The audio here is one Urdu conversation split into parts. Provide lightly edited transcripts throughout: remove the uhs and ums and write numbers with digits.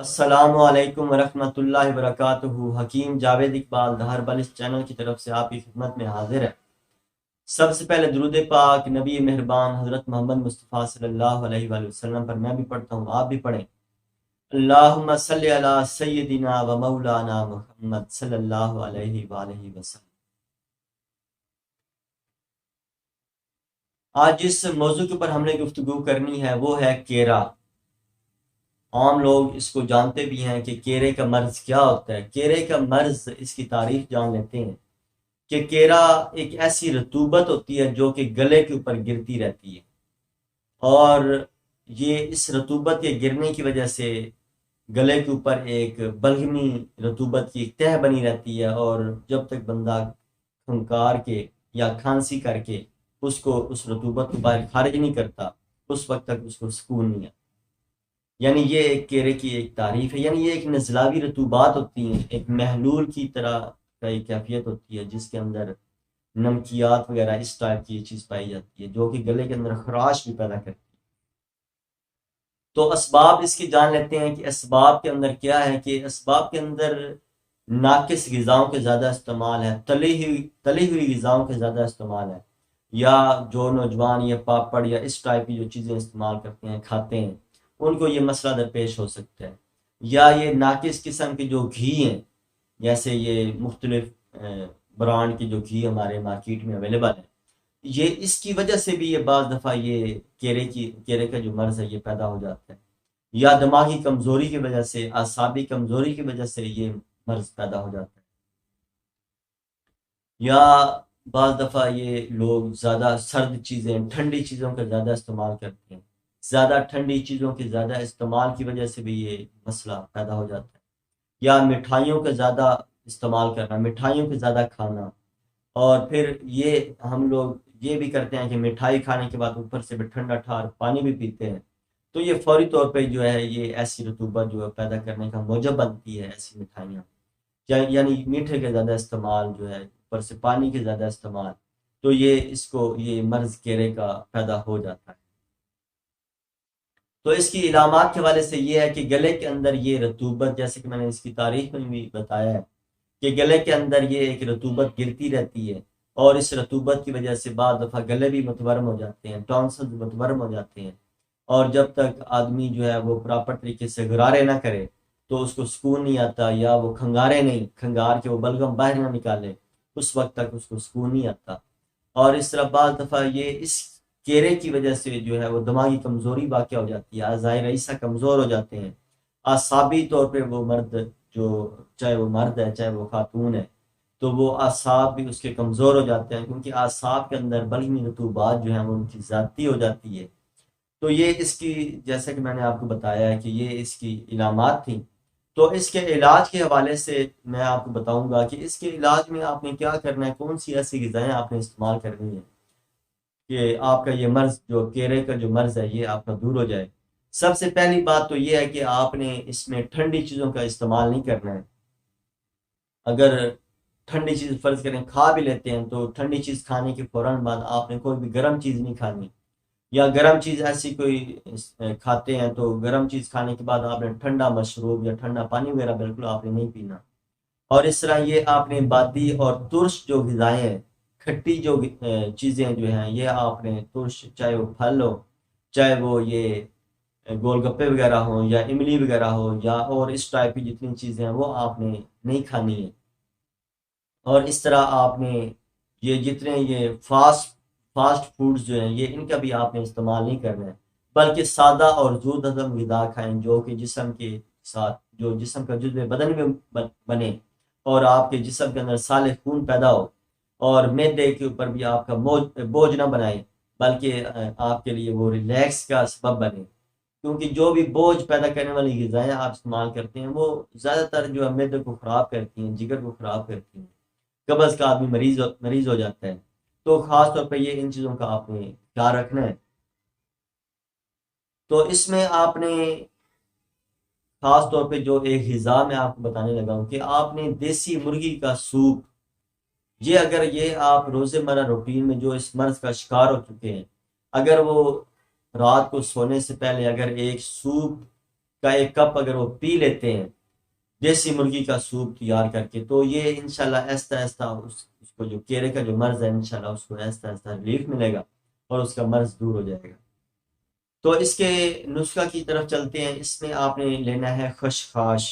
السلام علیکم ورحمۃ اللہ وبرکاتہ۔ حکیم جاوید اقبال دہر بل اس چینل کی طرف سے آپ کی خدمت میں حاضر ہے۔ سب سے پہلے درود پاک نبی مہربان حضرت محمد مصطفیٰ صلی اللہ علیہ وآلہ وسلم پر میں بھی پڑھتا ہوں، آپ بھی پڑھیں۔ اللہم صلی علی سیدنا و مولانا محمد صلی اللہ علیہ وآلہ وسلم۔ آج جس موضوع کے اوپر ہم نے گفتگو کرنی ہے وہ ہے کیرا۔ عام لوگ اس کو جانتے بھی ہیں کہ کیرے کا مرض کیا ہوتا ہے۔ کیرے کا مرض، اس کی تعریف جان لیتے ہیں کہ کیرا ایک ایسی رطوبت ہوتی ہے جو کہ گلے کے اوپر گرتی رہتی ہے، اور یہ اس رطوبت کے گرنے کی وجہ سے گلے کے اوپر ایک بلغمی رطوبت کی ایک تہ بنی رہتی ہے، اور جب تک بندہ کھنکار کے یا کھانسی کر کے اس رطوبت کو باہر خارج نہیں کرتا، اس وقت تک اس کو سکون نہیں آتا۔ یعنی یہ ایک کیرے کی ایک تعریف ہے، یعنی یہ ایک نزلاوی رطوبات ہوتی ہیں، ایک محلول کی طرح کا ایک کیفیت ہوتی ہے جس کے اندر نمکیات وغیرہ اس ٹائپ کی چیز پائی جاتی ہے جو کہ گلے کے اندر خراش بھی پیدا کرتی ہے۔ تو اسباب اس کی جان لیتے ہیں کہ اسباب کے اندر کیا ہے، کہ اسباب کے اندر ناقص غذاؤں کے زیادہ استعمال ہے، تلی ہوئی غذاؤں کے زیادہ استعمال ہے، یا جو نوجوان یہ پاپڑ یا اس ٹائپ کی جو چیزیں استعمال کرتے ہیں کھاتے ہیں ان کو یہ مسئلہ درپیش ہو سکتا ہے، یا یہ ناقص قسم کے جو گھی ہیں، جیسے یہ مختلف برانڈ کی جو گھی ہمارے مارکیٹ میں اویلیبل ہے، یہ اس کی وجہ سے بھی یہ بعض دفعہ یہ کیرے کا جو مرض ہے یہ پیدا ہو جاتا ہے، یا دماغی کمزوری کی وجہ سے، اعصابی کمزوری کی وجہ سے یہ مرض پیدا ہو جاتا ہے، یا بعض دفعہ یہ لوگ زیادہ سرد چیزیں، ٹھنڈی چیزوں کا زیادہ استعمال کرتے ہیں، زیادہ ٹھنڈی چیزوں کے زیادہ استعمال کی وجہ سے بھی یہ مسئلہ پیدا ہو جاتا ہے، یا مٹھائیوں کا زیادہ استعمال کرنا، مٹھائیوں کا زیادہ کھانا، اور پھر یہ ہم لوگ یہ بھی کرتے ہیں کہ مٹھائی کھانے کے بعد اوپر سے بھی ٹھنڈا ٹھار پانی بھی پیتے ہیں، تو یہ فوری طور پہ جو ہے یہ ایسی رطوبت جو ہے پیدا کرنے کا موجب بنتی ہے ایسی مٹھائیاں، یعنی میٹھے کا زیادہ استعمال جو ہے اوپر سے پانی کے زیادہ استعمال، تو یہ مرض کیرے کا پیدا ہو جاتا ہے۔ تو اس کی علامات کے حوالے سے یہ ہے کہ گلے کے اندر یہ رطوبت، جیسے کہ میں نے اس کی تاریخ میں بھی بتایا ہے کہ گلے کے اندر یہ ایک رطوبت گرتی رہتی ہے، اور اس رطوبت کی وجہ سے بعض دفعہ گلے بھی متورم ہو جاتے ہیں، ٹونسل متورم ہو جاتے ہیں، اور جب تک آدمی جو ہے وہ پراپر طریقے سے غرارے نہ کرے تو اس کو سکون نہیں آتا، یا وہ کھنگار کے وہ بلغم باہر نہ نکالے اس وقت تک اس کو سکون نہیں آتا۔ اور اس طرح بعض دفعہ یہ اس کیرے کی وجہ سے جو ہے وہ دماغی کمزوری واقع ہو جاتی ہے، اعضائے رئیسہ کمزور ہو جاتے ہیں، اعصابی طور پہ وہ مرد جو، چاہے وہ مرد ہے چاہے وہ خاتون ہے، تو وہ اعصاب بھی اس کے کمزور ہو جاتے ہیں، کیونکہ اعصاب کے اندر بلغمی رطوبات جو ہیں وہ ان کی زیادتی ہو جاتی ہے۔ تو یہ اس کی، جیسا کہ میں نے آپ کو بتایا ہے کہ یہ اس کی علامات تھیں۔ تو اس کے علاج کے حوالے سے میں آپ کو بتاؤں گا کہ اس کے علاج میں آپ نے کیا کرنا ہے، کون سی ایسی غذائیں آپ نے استعمال کرنی ہیں کہ آپ کا یہ مرض، جو کیرے کا جو مرض ہے یہ آپ کا دور ہو جائے۔ سب سے پہلی بات تو یہ ہے کہ آپ نے اس میں ٹھنڈی چیزوں کا استعمال نہیں کرنا ہے۔ اگر ٹھنڈی چیز فرض کریں کھا بھی لیتے ہیں تو ٹھنڈی چیز کھانے کے فوراً بعد آپ نے کوئی بھی گرم چیز نہیں کھانی، یا گرم چیز ایسی کوئی کھاتے ہیں تو گرم چیز کھانے کے بعد آپ نے ٹھنڈا مشروب یا ٹھنڈا پانی وغیرہ بالکل آپ نے نہیں پینا۔ اور اس طرح یہ آپ نے بادی اور ترش جو غذائیں ہیں، کھٹی جو چیزیں جو ہیں، یہ آپ نے ترش، چاہے وہ پھل ہو، چاہے وہ یہ گول گپے وغیرہ ہوں یا املی وغیرہ ہو، یا اور اس ٹائپ کی جتنی چیزیں ہیں وہ آپ نے نہیں کھانی ہیں۔ اور اس طرح آپ نے یہ جتنے یہ فاسٹ فوڈز جو ہیں یہ ان کا بھی آپ نے استعمال نہیں کرنا ہے، بلکہ سادہ اور زود ہضم غذا کھائیں جو کہ جسم کے ساتھ، جو جسم کا جزو بدن میں بنے، اور آپ کے جسم کے اندر صالح خون پیدا ہو، اور معدے کے اوپر بھی آپ کا بوجھ نہ بنائے، بلکہ آپ کے لیے وہ ریلیکس کا سبب بنے، کیونکہ جو بھی بوجھ پیدا کرنے والی غذائیں آپ استعمال کرتے ہیں وہ زیادہ تر جو ہے معدے کو خراب کرتی ہیں، جگر کو خراب کرتی ہیں، قبض کا آدمی مریض ہو جاتا ہے۔ تو خاص طور پہ یہ ان چیزوں کا آپ نے خیال رکھنا ہے۔ تو اس میں آپ نے خاص طور پہ جو ایک غذا میں آپ کو بتانے لگا ہوں کہ آپ نے دیسی مرغی کا سوپ، یہ اگر یہ آپ روزمرہ روٹین میں جو اس مرض کا شکار ہو چکے ہیں، اگر وہ رات کو سونے سے پہلے اگر ایک سوپ کا ایک کپ اگر وہ پی لیتے ہیں دیسی مرغی کا سوپ تیار کر کے، تو یہ انشاءاللہ آہستہ آہستہ اس کو جو کیڑے کا جو مرض ہے انشاءاللہ اس کو آہستہ آہستہ ریلیف ملے گا اور اس کا مرض دور ہو جائے گا۔ تو اس کے نسخہ کی طرف چلتے ہیں۔ اس میں آپ نے لینا ہے خشخاش۔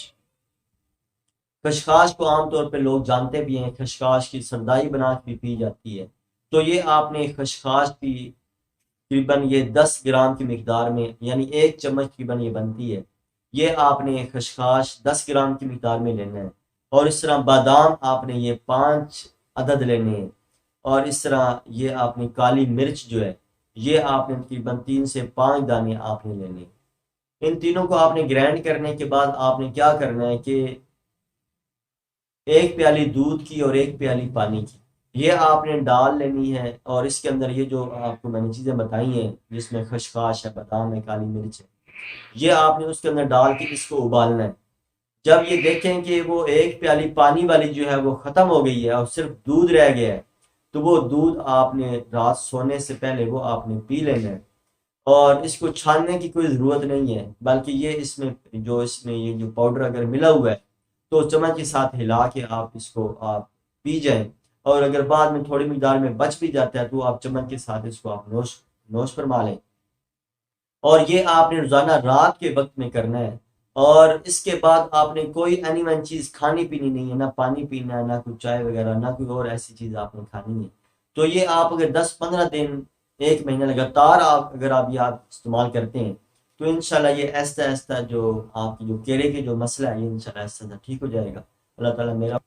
خشخاش کو عام طور پہ لوگ جانتے بھی ہیں، خشخاش کی سردائی بنا کے بھی پی جاتی ہے۔ تو یہ آپ نے خشخاش کی تقریباً یہ 10 گرام کی مقدار میں، یعنی 1 چمچ تقریباً یہ بنتی ہے، یہ آپ نے خشخاش 10 گرام کی مقدار میں لینا ہے۔ اور اس طرح بادام آپ نے یہ 5 عدد لینے ہیں، اور اس طرح یہ آپ نے کالی مرچ جو ہے یہ آپ نے تقریباً 3 سے 5 دانے آپ نے لینے ہیں۔ ان تینوں کو آپ نے گرائنڈ کرنے کے بعد آپ نے کیا کرنا ہے کہ 1 پیالی دودھ کی اور 1 پیالی پانی کی یہ آپ نے ڈال لینی ہے، اور اس کے اندر یہ جو آپ کو میں نے چیزیں بتائی ہیں جس میں خشخاش ہے، بادام ہے، کالی مرچ ہے، یہ آپ نے اس کے اندر ڈال کے اس کو ابالنا ہے۔ جب یہ دیکھیں کہ وہ 1 پیالی پانی والی جو ہے وہ ختم ہو گئی ہے اور صرف دودھ رہ گیا ہے، تو وہ دودھ آپ نے رات سونے سے پہلے وہ آپ نے پی لینا ہے، اور اس کو چھاننے کی کوئی ضرورت نہیں ہے، بلکہ یہ اس میں یہ جو پاؤڈر اگر ملا ہوا ہے تو چمچ کے ساتھ ہلا کے آپ اس کو آپ پی جائیں، اور اگر بعد میں تھوڑی مقدار میں بچ بھی جاتا ہے تو آپ چمچ کے ساتھ اس کو آپ نوش فرما لیں۔ اور یہ آپ نے روزانہ رات کے وقت میں کرنا ہے، اور اس کے بعد آپ نے کوئی اینی ون چیز کھانی پینی نہیں ہے، نہ پانی پینا ہے، نہ کوئی چائے وغیرہ، نہ کوئی اور ایسی چیز آپ نے کھانی ہے۔ تو یہ آپ اگر 10-15 دن 1 مہینہ لگاتار اگر آپ یہ استعمال کرتے ہیں تو انشاءاللہ یہ آہستہ آہستہ جو آپ کی جو کیڑے کے جو مسئلہ ہے یہ انشاءاللہ آہستہ آہستہ ٹھیک ہو جائے گا۔ اللہ تعالیٰ میرا،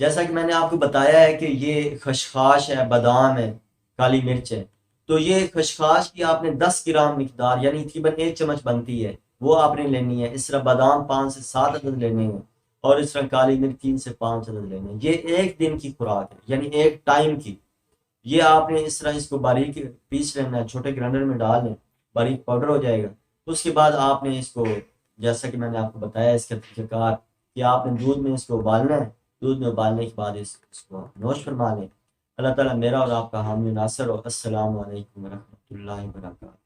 جیسا کہ میں نے آپ کو بتایا ہے کہ یہ خشخاش ہے، بادام ہے، کالی مرچ ہے، تو یہ خشخاش کی آپ نے 10 گرام مقدار یعنی تقریباً 1 چمچ بنتی ہے وہ آپ نے لینی ہے۔ اس طرح بادام 5 سے 7 عدد لینے ہیں، اور اس طرح کالی مرچ 3 سے 5 عدد لینے ہیں۔ یہ 1 دن کی خوراک ہے، یعنی 1 ٹائم کی۔ یہ آپ نے اس طرح اس کو باریک پیس لینا ہے، چھوٹے گرائنڈر میں ڈال لیں، باریک پاؤڈر ہو جائے گا۔ اس کے بعد آپ نے اس کو، جیسا کہ میں نے آپ کو بتایا اس کا طریقہ کار، کہ آپ نے دودھ میں اس کو ابالنا ہے، دودھ میں ابالنے کے بعد اس کو نوش فرما لیں۔ اللہ تعالیٰ میرا اور آپ کا حامی ناصر ہو۔ السلام علیکم ورحمۃ اللہ وبرکاتہ۔